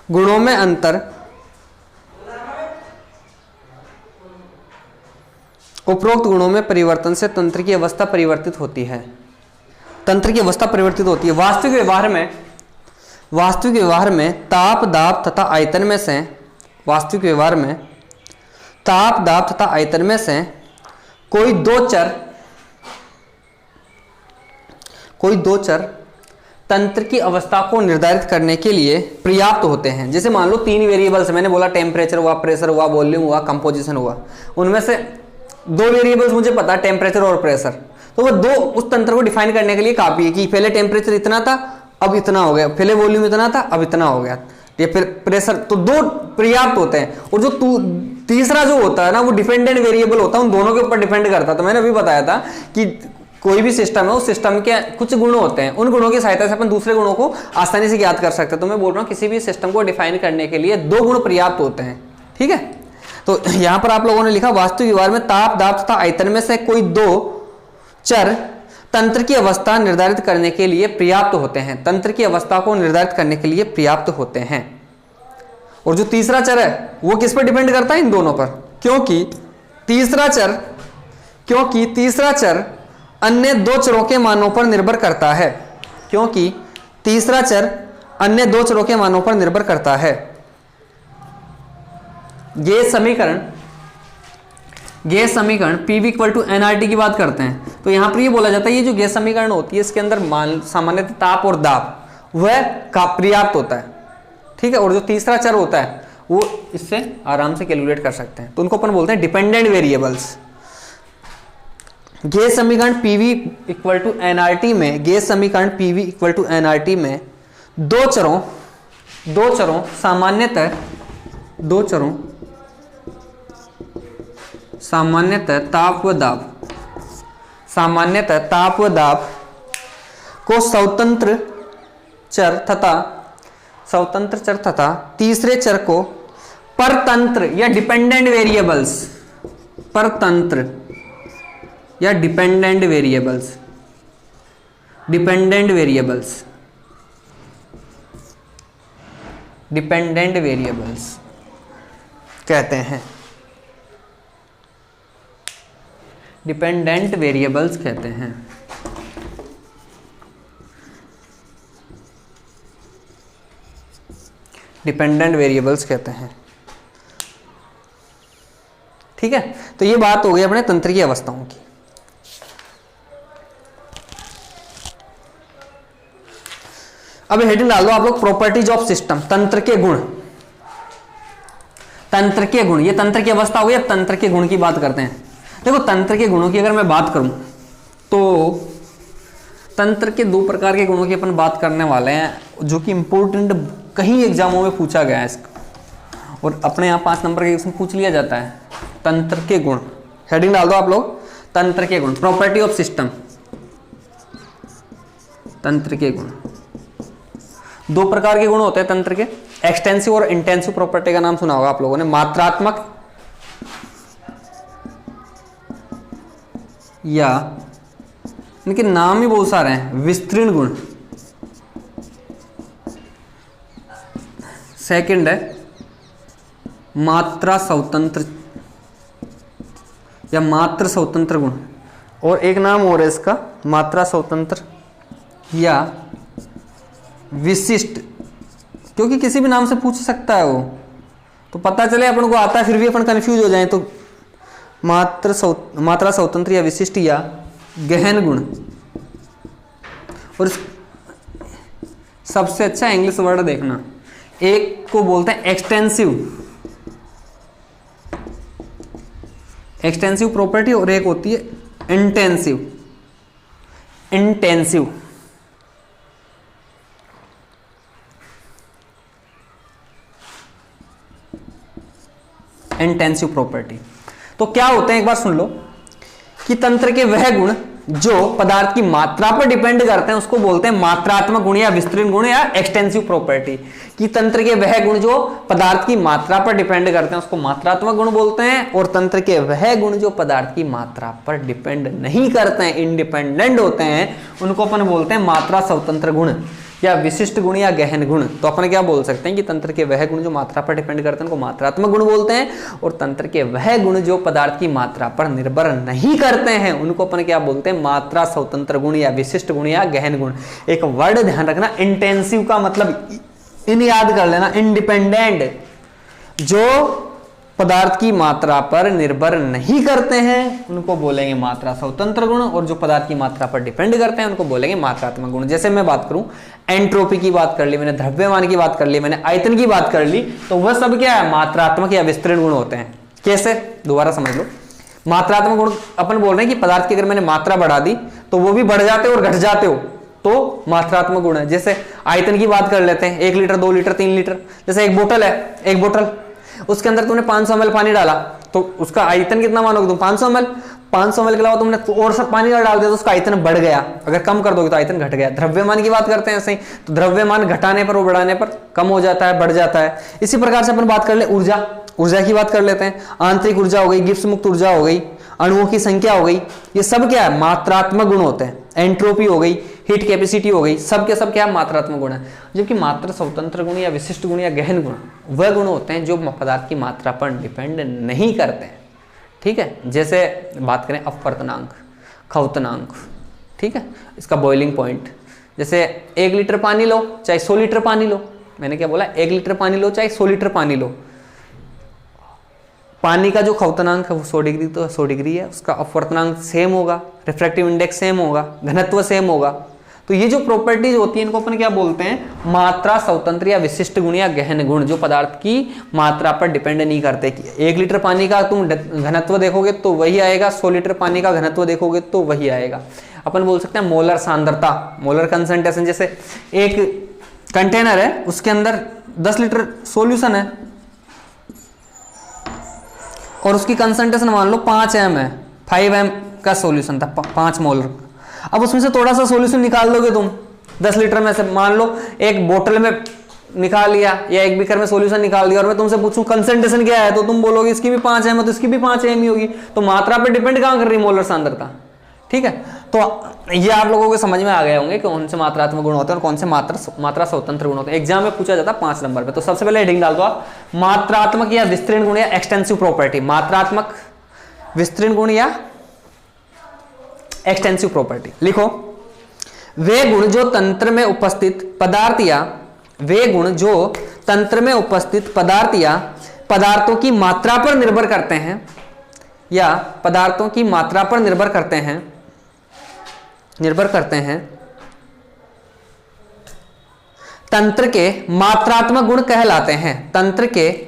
गुणों में अंतर उपरोक्त गुणों में परिवर्तन से तंत्र की अवस्था परिवर्तित होती है। वास्तविक व्यवहार में ताप दाब तथा आयतन में से कोई दो चर तंत्र की अवस्था को निर्धारित करने के लिए पर्याप्त होते हैं। जैसे मान लो 3 वेरिएबल्स, मैंने बोला टेम्परेचर हुआ, प्रेशर हुआ, वॉल्यूम हुआ, कंपोजिशन हुआ। उनमें से 2 वेरिएबल्स मुझे पता है, टेम्परेचर और प्रेशर, तो वो 2 उस तंत्र को डिफाइन करने के लिए काफी है कि पहले टेम्परेचर इतना था अब इतना हो गया, पहले वॉल्यूम इतना था अब इतना हो गया, ये फिर प्रेशर, तो 2 पर्याप्त होते हैं। और जो तीसरा जो होता है ना, वो डिपेंडेंट वेरिएबल होता है, उन दोनों के ऊपर डिपेंड करता है। तो मैंने अभी बताया था कि कोई भी सिस्टम है, उस सिस्टम के कुछ गुण होते हैं, उन गुणों की सहायता से अपन दूसरे गुणों को आसानी से ज्ञात कर सकते हैं। तो मैं बोल रहा हूँ किसी भी सिस्टम को डिफाइन करने के लिए 2 गुण पर्याप्त होते हैं। ठीक है, तो यहां पर आप लोगों ने लिखा वास्तविक व्यवहार में ताप दाब तथा आयतन में से कोई 2 चर तंत्र की अवस्था निर्धारित करने के लिए पर्याप्त होते हैं। तंत्र की अवस्था को निर्धारित करने के लिए पर्याप्त होते हैं। और जो तीसरा चर है वो किस पर डिपेंड करता है? इन दोनों पर, क्योंकि तीसरा चर अन्य 2 चरों के मानों पर निर्भर करता है। गैस समीकरण PV इक्वल टू nRT की बात करते हैं, तो यहां पर ये बोला जाता है ये जो गैस समीकरण होती है इसके अंदर सामान्यतः ताप और दाब वह पर्याप्त होता है, ठीक है। और जो तीसरा चर होता है वो इससे आराम से कैलकुलेट कर सकते हैं, तो उनको अपन बोलते हैं डिपेंडेंट वेरिएबल्स। गैस समीकरण PV इक्वल टू nRT में, गैस समीकरण PV इक्वल टू nRT में दो चरों सामान्यतः ताप व दाब को स्वतंत्र चर तथा तीसरे चर को परतंत्र या डिपेंडेंट वेरिएबल्स कहते हैं। डिपेंडेंट वेरिएबल्स कहते हैं। डिपेंडेंट वेरिएबल्स कहते हैं, ठीक है। तो ये बात हो गई अपने तंत्र की अवस्थाओं की। अब हेडिंग डाल दो आप लोग, प्रॉपर्टीज ऑफ सिस्टम, तंत्र के गुण। ये तंत्र की अवस्था हो गई। अब तंत्र के गुण की बात करते हैं। देखो तंत्र के गुणों की अगर मैं बात करूं तो तंत्र के दो प्रकार के गुणों की अपन बात करने वाले हैं जो कि इंपॉर्टेंट कहीं एग्जामों में पूछा गया है इसका, और अपने यहाँ 5 नंबर के इसमें पूछ लिया जाता है। तंत्र के गुण, हेडिंग डाल दो आप लोग, तंत्र के गुण, प्रॉपर्टी ऑफ सिस्टम। तंत्र के गुण, दो प्रकार के गुण होते हैं तंत्र के, एक्सटेंसिव और इंटेंसिव प्रॉपर्टी का नाम सुना होगा आप लोगों ने। मात्रात्मक या इनके नाम ही बहुत सारे हैं, विस्तृण गुण। सेकंड है मात्रा स्वतंत्र या मात्र स्वतंत्र गुण, और एक नाम और है इसका मात्रा स्वतंत्र या विशिष्ट, क्योंकि किसी भी नाम से पूछ सकता है वो, तो पता चले अपन को आता है फिर भी अपन कंफ्यूज हो जाए, तो मात्रा स्वतंत्र या विशिष्ट या गहन गुण। और सबसे अच्छा इंग्लिश वर्ड देखना, एक को बोलते हैं एक्सटेंसिव प्रॉपर्टी, और एक होती है इंटेंसिव। प्रॉपर्टी तो क्या होते हैं एक बार सुन लो, कि तंत्र के वह गुण जो पदार्थ की मात्रा पर डिपेंड करते हैं उसको बोलते हैं मात्रात्मक गुण या विस्तृण गुण या एक्सटेंसिव प्रॉपर्टी। कि तंत्र के वह गुण जो पदार्थ की मात्रा पर डिपेंड करते हैं उसको मात्रात्मक गुण बोलते हैं, और तंत्र के वह गुण जो पदार्थ की मात्रा पर डिपेंड नहीं करते हैं, इंडिपेंडेंट होते हैं, उनको अपन बोलते हैं मात्रा स्वतंत्र गुण या विशिष्ट गुण या गहन गुण। तो अपन क्या बोल सकते हैं कि तंत्र के वह गुण जो मात्रा पर डिपेंड करते हैं उनको मात्रात्मक गुण बोलते हैं, और तंत्र के वह गुण जो पदार्थ की मात्रा पर निर्भर नहीं करते हैं उनको अपन क्या बोलते हैं, मात्रा स्वतंत्र गुण या विशिष्ट गुण या गहन गुण। एक वर्ड ध्यान रखना, इंटेंसिव का मतलब इन याद कर लेना, इंडिपेंडेंट, जो पदार्थ की मात्रा पर निर्भर नहीं करते हैं उनको बोलेंगे मात्रा स्वतंत्र गुण, और जो पदार्थ की मात्रा पर डिपेंड करते हैं उनको बोलेंगे मात्रात्मक गुण। जैसे मैं बात करूं, एंट्रोपी की बात कर ली मैंने, द्रव्यमान की बात कर ली मैंने, आयतन की बात कर ली, तो वह सब क्या है, मात्रात्मक या विस्तृण गुण होते हैं। कैसे, दोबारा समझ लो। मात्रात्मक गुण अपन बोल रहे हैं कि पदार्थ की अगर मैंने मात्रा बढ़ा दी तो वो भी बढ़ जाते हो और घट जाते हो, तो मात्रात्मक गुण है। जैसे आयतन की बात कर लेते हैं, 1 लीटर 2 लीटर 3 लीटर, जैसे एक बोतल है, एक बोतल उसके अंदर तुमने 500 ml पानी डाला तो उसका आयतन कितना मानोगे तुम, 500 ml। 500 ml के अलावा तुमने और सब पानी डाल दिया तो उसका आयतन बढ़ गया, अगर कम कर दोगे तो आयतन घट गया। द्रव्यमान की बात करते हैं ऐसे ही, तो द्रव्यमान घटाने पर और बढ़ाने पर कम हो जाता है, बढ़ जाता है। इसी प्रकार से अपन बात कर ले ऊर्जा की बात कर लेते हैं। आंतरिक ऊर्जा हो गई, गिब्स मुक्त ऊर्जा हो गई, अणुओं की संख्या हो गई, ये सब क्या है, मात्रात्मक गुण होते हैं। एंट्रोपी हो गई, हीट कैपेसिटी हो गई, सब के सब क्या मात्रात्मक गुण है। जबकि मात्र स्वतंत्र गुण या विशिष्ट गुण या गहन गुण वह गुण होते हैं जो पदार्थ की मात्रा पर डिपेंड नहीं करते हैं, ठीक है। जैसे बात करें अपवर्तनांक, खवतनांक, ठीक है, इसका बॉइलिंग पॉइंट। जैसे 1 लीटर पानी लो चाहे 100 लीटर पानी लो, मैंने क्या बोला, 1 लीटर पानी लो चाहे 100 लीटर पानी लो, पानी का जो खवतनांक है वो 100 डिग्री, तो 100 डिग्री है, उसका अपवर्तनांक सेम होगा, रिफ्रैक्टिव इंडेक्स सेम होगा, घनत्व सेम होगा। तो ये जो प्रॉपर्टीज होती है इनको अपन क्या बोलते हैं, मात्रा स्वतंत्र या विशिष्ट गुण या गहन गुण, जो पदार्थ की मात्रा पर डिपेंड नहीं करते। कि 1 लीटर पानी का तुम घनत्व देखोगे तो वही आएगा, 100 लीटर पानी का घनत्व देखोगे तो वही आएगा। अपन बोल सकते हैं मोलर सांद्रता, मोलर कंसंट्रेशन। जैसे एक कंटेनर है, उसके अंदर 10 लीटर सॉल्यूशन है और उसकी कंसंट्रेशन मान लो 5 m है, 5 m का सॉल्यूशन था, 5 मोलर। अब उसमें से थोड़ा सा सॉल्यूशन निकाल दोगे तुम 10 लीटर में से, मान लो एक बोतल में निकाल लिया या एक बीकर में सॉल्यूशन निकाल दिया, और मैं तुमसे पूछूं कंसंट्रेशन क्या है, तो तुम बोलोगे इसकी भी 5 m है, तो इसकी भी 5 m ही होगी। तो मात्रा पे डिपेंड कहां कर रही है, मोलर सांद्रता। ठीक है, तो ये आप लोगों को समझ में आ गए होंगे कि कौन से मात्रात्मक गुण होते हैं और कौन से मात्रा स्वतंत्र गुण होते हैं। एग्जाम में पूछा जाता है 5 नंबर पे। तो सबसे पहले हेडिंग डाल दो आप, मात्रात्मक या विस्तृण गुण या एक्सटेंसिव प्रॉपर्टी। मात्रात्मक, विस्तृण गुण या एक्सटेंसिव प्रॉपर्टी लिखो। वे गुण जो तंत्र में उपस्थित पदार्थ या वे गुण जो तंत्र में उपस्थित पदार्थ या पदार्थों की मात्रा पर निर्भर करते हैं या पदार्थों की मात्रा पर निर्भर करते हैं तंत्र के मात्रात्मक गुण कहलाते हैं। तंत्र के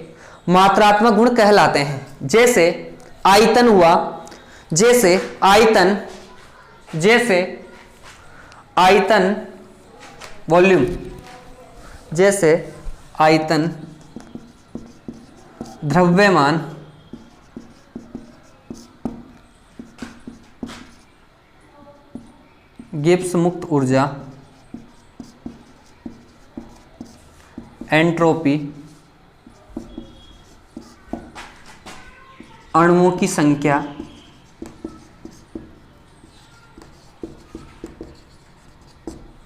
मात्रात्मक गुण कहलाते हैं। जैसे आयतन हुआ, जैसे आयतन वॉल्यूम, जैसे आयतन, द्रव्यमान, गिब्स मुक्त ऊर्जा, एंट्रोपी, अणुओं की संख्या,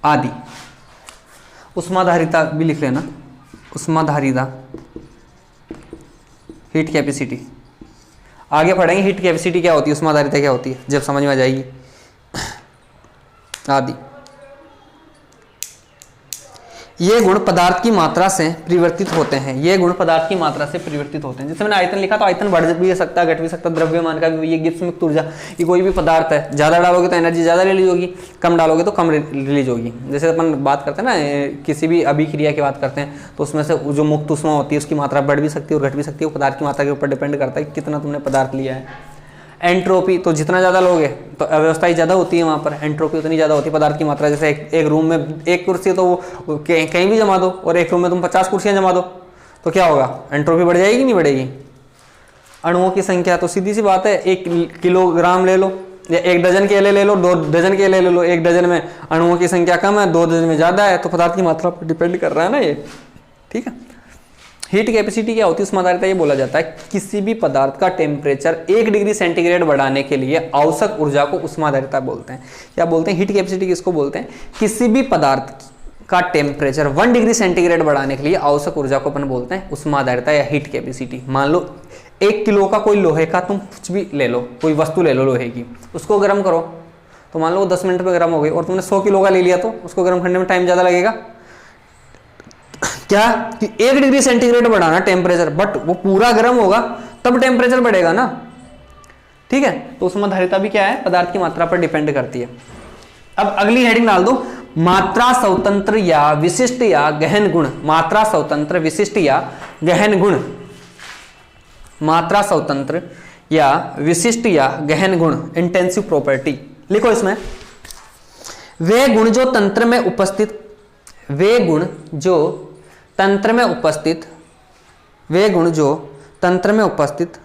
आदि। उष्माधारिता भी लिख लेना, उष्माधारिता, हीट कैपेसिटी। आगे पढ़ेंगे हीट कैपेसिटी क्या होती है, उष्माधारिता क्या होती है, जब समझ में आ जाएगी, आदि। ये गुण पदार्थ की मात्रा से परिवर्तित होते हैं। ये गुण पदार्थ की मात्रा से परिवर्तित होते हैं। जैसे मैंने आयतन लिखा तो आयतन बढ़ भी सकता है, घट भी सकता है। द्रव्यमान का भी, ये गिब्स मुक्त ऊर्जा, ये कोई भी पदार्थ है, ज्यादा डालोगे तो एनर्जी ज्यादा रिलीज होगी, कम डालोगे तो कम रिलीज होगी। जैसे अपन बात करते हैं ना, किसी भी अभिक्रिया की बात करते हैं तो उसमें से जो मुक्त ऊष्मा होती है उसकी मात्रा बढ़ भी सकती है और घट भी सकती है। वो पदार्थ की मात्रा के ऊपर डिपेंड करता है कितना तुमने पदार्थ लिया है। एंट्रोपी, तो जितना ज़्यादा लोगे तो अव्यवस्था ही ज़्यादा होती है वहाँ पर, एंट्रोपी उतनी ज़्यादा होती है पदार्थ की मात्रा। जैसे एक रूम में एक कुर्सी तो वो कहीं भी जमा दो, और एक रूम में तुम 50 कुर्सियाँ जमा दो तो क्या होगा, एंट्रोपी बढ़ जाएगी नहीं बढ़ेगी। अणुओं की संख्या, तो सीधी सी बात है, 1 किलोग्राम ले लो या 1 डजन केले ले लो, 2 डजन केले ले लो, 1 डजन में अणुओं की संख्या कम है, 2 डजन में ज़्यादा है, तो पदार्थ की मात्रा पर डिपेंड कर रहा है ना ये। ठीक है, हीट कैपेसिटी क्या होती है, उष्माधारिता, ये बोला जाता है किसी भी पदार्थ का टेम्परेचर 1 डिग्री सेंटीग्रेड बढ़ाने के लिए आवश्यक ऊर्जा को उष्माधारिता बोलते हैं। क्या बोलते हैं, हीट कैपेसिटी किसको बोलते हैं, किसी भी पदार्थ का टेम्परेचर 1 डिग्री सेंटीग्रेड बढ़ाने के लिए आवश्यक ऊर्जा को अपन बोलते हैं उष्माधारिता या हीट कैपेसिटी। मान लो 1 किलो का कोई लोहे का तुम कुछ भी ले लो, कोई वस्तु ले लो लोहे की, उसको गर्म करो तो मान लो 10 मिनट में गर्म हो गई, और तुमने 100 किलो का ले लिया तो उसको गर्म करने में टाइम ज़्यादा लगेगा। क्या कि 1 डिग्री सेंटीग्रेड बढ़ाना टेम्परेचर, बट वो पूरा गर्म होगा तब टेम्परेचर बढ़ेगा ना। ठीक है, तो उष्माधारिता भी क्या है, पदार्थ की मात्रा पर डिपेंड करती है। अब अगली हेडिंग डाल दो, मात्रा स्वतंत्र या विशिष्ट या गहन गुण। मात्रा स्वतंत्र, विशिष्ट या गहन गुण। मात्रा स्वतंत्र या विशिष्ट या गहन गुण, इंटेंसिव प्रॉपर्टी लिखो इसमें। वे गुण जो तंत्र में उपस्थित, वे गुण जो तंत्र में उपस्थित, वे गुण जो तंत्र में उपस्थित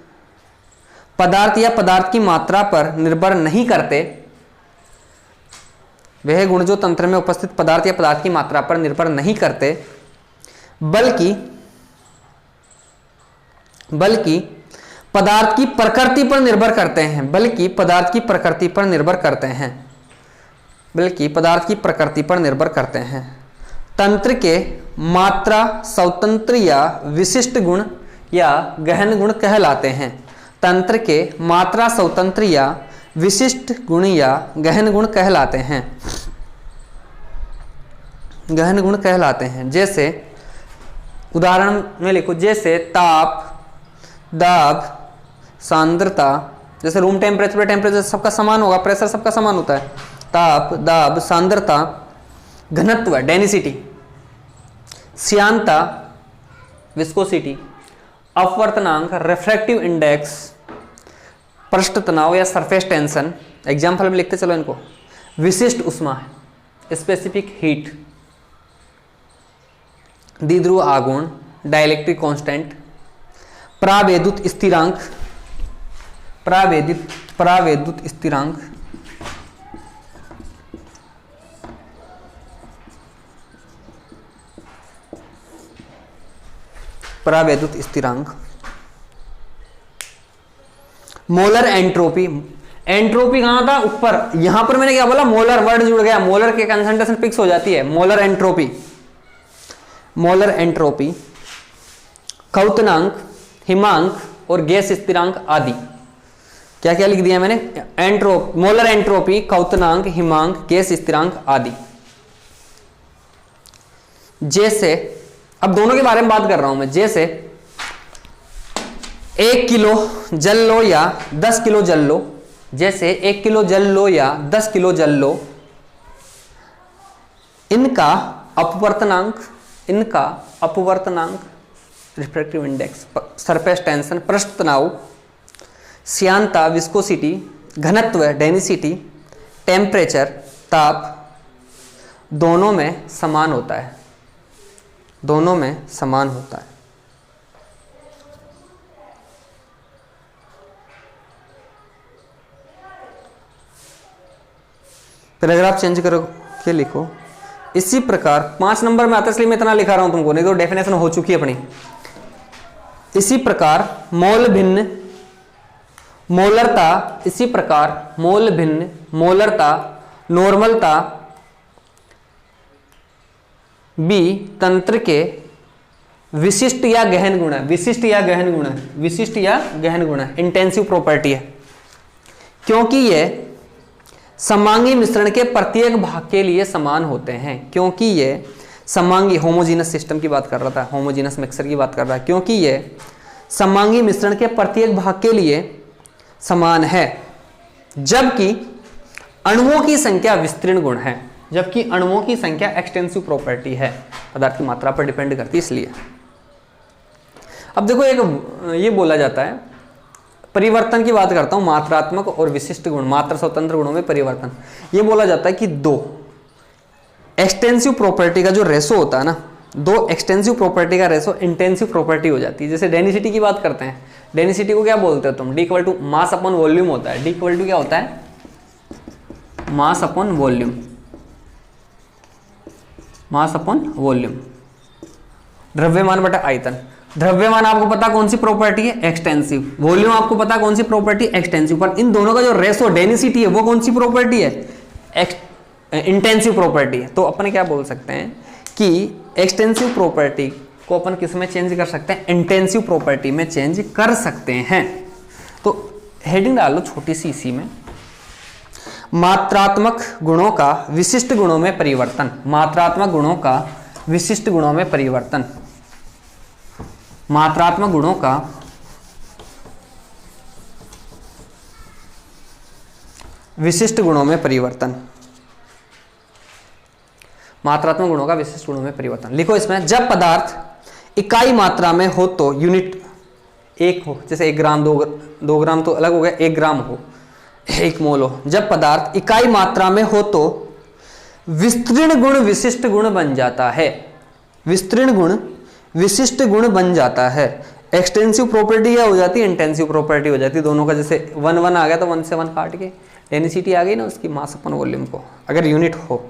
पदार्थ या पदार्थ की मात्रा पर निर्भर नहीं करते। वह गुण जो तंत्र में उपस्थित पदार्थ या पदार्थ की मात्रा पर निर्भर नहीं करते, बल्कि पदार्थ की प्रकृति पर निर्भर करते हैं। बल्कि पदार्थ की प्रकृति पर निर्भर करते हैं। बल्कि पदार्थ की प्रकृति पर निर्भर करते हैं। तंत्र के मात्रा स्वतंत्र या विशिष्ट गुण या गहन गुण कहलाते हैं। तंत्र के मात्रा स्वतंत्र या विशिष्ट गुण या गहन गुण कहलाते हैं। गहन गुण कहलाते हैं। जैसे उदाहरण में लिखो, जैसे ताप, दाब, सांद्रता, जैसे रूम टेम्परेचर टेम्परेचर सबका समान होगा, प्रेशर सबका समान होता है, ताप, दाब, सांद्रता, घनत्व डेंसिटी, श्यानता विस्कोसिटी, अपवर्तनांक रिफ्रैक्टिव इंडेक्स, पृष्ठ तनाव या सरफेस टेंशन, एग्जाम्पल में लिखते चलो इनको, विशिष्ट उष्मा स्पेसिफिक हीट, द्विध्रुव आघूर्ण डाइलेक्ट्रिक कांस्टेंट, प्रावेदुत स्थिरांक, प्रावेदुत स्थिरांक, प्रावेदुत स्थिरांक, मोलर एंट्रोपी, एंट्रोपी कहां था ऊपर, यहां पर मैंने क्या बोला, मोलर वर्ड जुड़ गया, मोलर के कंसंट्रेशन फिक्स हो जाती है, मोलर एंट्रोपी, मोलर एंट्रोपी, क्वथनांक, हिमांक और गैस स्थिरांक आदि। क्या क्या लिख दिया मैंने, मोलर एंट्रोपी, क्वथनांक, हिमांक, गैस स्थिरांक आदि। जैसे अब दोनों के बारे में बात कर रहा हूं मैं, जैसे 1 किलो जल लो या 10 किलो जल लो, जैसे 1 किलो जल लो या 10 किलो जल लो, इनका अपवर्तनांक रिफ्रैक्टिव इंडेक्स, सरफेस टेंशन, पृष्ठ तनाव, श्यानता विस्कोसिटी, घनत्व डेंसिटी, टेम्परेचर ताप, दोनों में समान होता है, दोनों में समान होता है। पैराग्राफ चेंज करो के लिखो, इसी प्रकार 5 नंबर में आता है इसलिए मैं इतना लिखा रहा हूं तुमको, नहीं तो डेफिनेशन हो चुकी है अपनी। इसी प्रकार मोल भिन्न मोलरता, इसी प्रकार मोल भिन्न मोलरता, नॉर्मलता भी तंत्र के विशिष्ट या गहन गुण है, विशिष्ट या गहन गुण है, विशिष्ट या गहन गुण है, इंटेंसिव प्रॉपर्टी है, क्योंकि ये समांगी मिश्रण के प्रत्येक भाग के लिए समान होते हैं, क्योंकि ये समांगी होमोजीनस सिस्टम की बात कर रहा था, होमोजीनस मिक्सर की बात कर रहा है, क्योंकि ये समांगी मिश्रण के प्रत्येक भाग के लिए समान है, जबकि अणुओं की संख्या विस्तीर्ण गुण है, जबकि अणुओं की संख्या एक्सटेंसिव प्रॉपर्टी है, पदार्थ की मात्रा पर डिपेंड करती है इसलिए। अब देखो एक ये बोला जाता है, परिवर्तन की बात करता हूं, मात्रात्मक और विशिष्ट गुण, मात्रा स्वतंत्र गुणों में परिवर्तन। ये बोला जाता है कि दो एक्सटेंसिव प्रॉपर्टी का जो रेशो होता है ना, दो एक्सटेंसिव प्रॉपर्टी का रेशो इंटेंसिव प्रॉपर्टी हो जाती है। जैसे डेंसिटी की बात करते हैं, डेंसिटी को क्या बोलते हो तुम, D equal to mass upon volume होता है, डी इक्वल टू क्या होता है, mass upon volume, mass upon volume, द्रव्यमान बटा आयतन। द्रव्यमान आपको पता कौन सी प्रॉपर्टी है, एक्सटेंसिव, वॉल्यूम आपको पता कौन सी प्रॉपर्टी, एक्सटेंसिव, पर इन दोनों का जो रेशो डेंसिटी है वो कौन सी प्रॉपर्टी है, इंटेंसिव प्रॉपर्टी है। तो अपन क्या बोल सकते हैं कि एक्सटेंसिव प्रॉपर्टी को अपन किस में चेंज कर सकते हैं, इंटेंसिव प्रॉपर्टी में चेंज कर सकते हैं। तो हेडिंग डाल लो छोटी सी इसी में, मात्रात्मक गुणों का विशिष्ट गुणों में परिवर्तन, मात्रात्मक गुणों का विशिष्ट गुणों में परिवर्तन, मात्रात्मक गुणों का विशिष्ट गुणों में परिवर्तन, मात्रात्मक गुणों का विशिष्ट गुणों में परिवर्तन। लिखो इसमें, जब पदार्थ इकाई मात्रा में हो तो यूनिट एक हो, जैसे 1 ग्राम 2 ग्राम तो अलग हो गया, 1 ग्राम हो, 1 मोल हो। जब पदार्थ इकाई मात्रा में हो तो विस्तीर्ण गुण विशिष्ट गुण बन जाता है, विस्तीर्ण गुण विशिष्ट गुण बन जाता है। एक्सटेंसिव प्रॉपर्टी क्या हो जाती है, इंटेंसिव प्रॉपर्टी हो जाती है। दोनों का जैसे 1 1 आ गया तो 1 से 1 काट के डेंसिटी आ गई ना उसकी, मास अपन वॉल्यूम को, अगर यूनिट हो।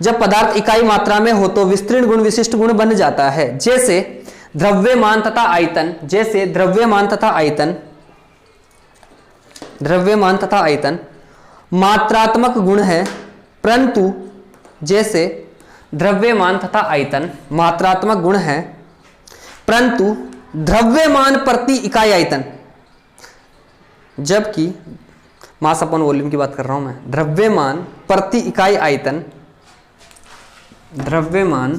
जब पदार्थ इकाई मात्रा में हो तो विस्तीर्ण गुण विशिष्ट गुण बन जाता है। जैसे द्रव्यमान तथा आयतन, जैसे द्रव्यमान तथा आयतन, द्रव्यमान तथा आयतन मात्रात्मक गुण है, परंतु जैसे द्रव्यमान तथा आयतन मात्रात्मक गुण है, परंतु द्रव्यमान प्रति इकाई आयतन, जबकि मास अपॉन वॉल्यूम की बात कर रहा हूं मैं, द्रव्यमान प्रति इकाई आयतन, द्रव्यमान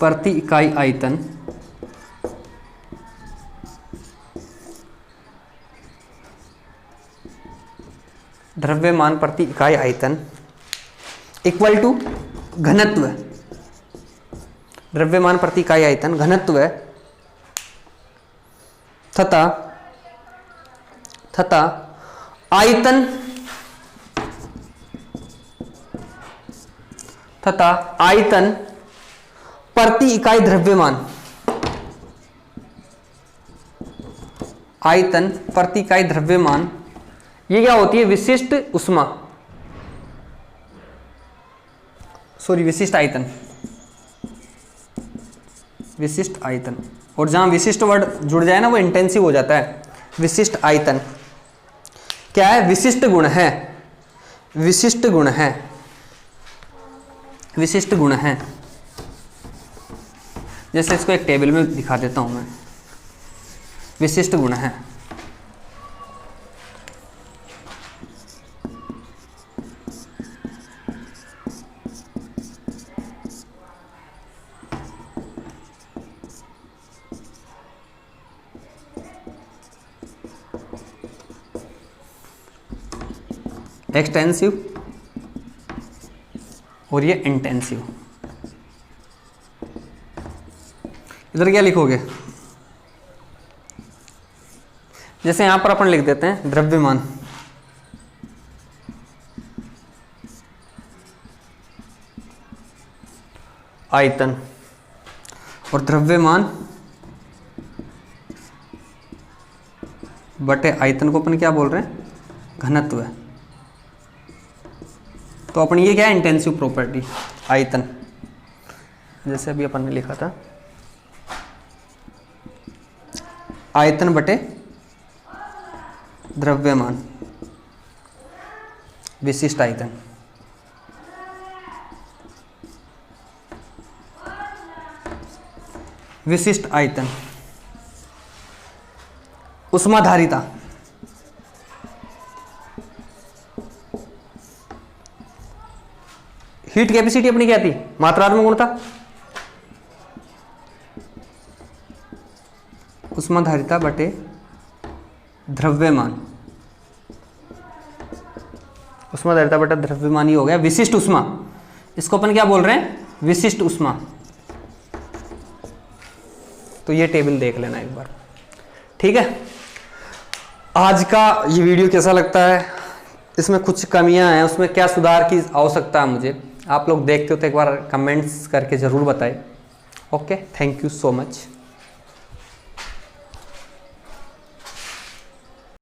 प्रति इकाई आयतन द्रव्यमान प्रति इकाई आयतन इक्वल टू घनत्व, द्रव्यमान प्रति इकाई आयतन घनत्व तथा आयतन प्रति इकाई द्रव्यमान, आयतन प्रति इकाई द्रव्यमान, ये क्या होती है? विशिष्ट उष्मा, सॉरी विशिष्ट आयतन, विशिष्ट आयतन। और जहां विशिष्ट वर्ड जुड़ जाए ना वो इंटेंसिव हो जाता है। विशिष्ट आयतन क्या है? विशिष्ट गुण है, विशिष्ट गुण है, विशिष्ट गुण है। जैसे इसको एक टेबल में दिखा देता हूं मैं। विशिष्ट गुण है, एक्सटेंसिव और ये इंटेंसिव। इधर क्या लिखोगे? जैसे यहां पर अपन लिख देते हैं द्रव्यमान, आयतन, और द्रव्यमान बटे आयतन को अपन क्या बोल रहे हैं? घनत्व। तो अपन ये क्या है? इंटेंसिव प्रॉपर्टी, आयतन। जैसे अभी अपन ने लिखा था आयतन बटे द्रव्यमान, विशिष्ट आयतन। विशिष्ट आयतन, उष्माधारिता, हीट कैपेसिटी अपनी क्या थी? मात्रात्मक गुण था। उष्माधारिता बटे द्रव्यमान, उष्माधारिता बटे द्रव्यमान ही हो गया विशिष्ट उष्मा। इसको अपन क्या बोल रहे हैं? विशिष्ट उष्मा। तो ये टेबल देख लेना एक बार, ठीक है। आज का ये वीडियो कैसा लगता है? इसमें कुछ कमियां हैं, उसमें क्या सुधार की आवश्यकता है मुझे, आप लोग देखते हो तो एक बार कमेंट्स करके ज़रूर बताएं। Okay, thank you so much.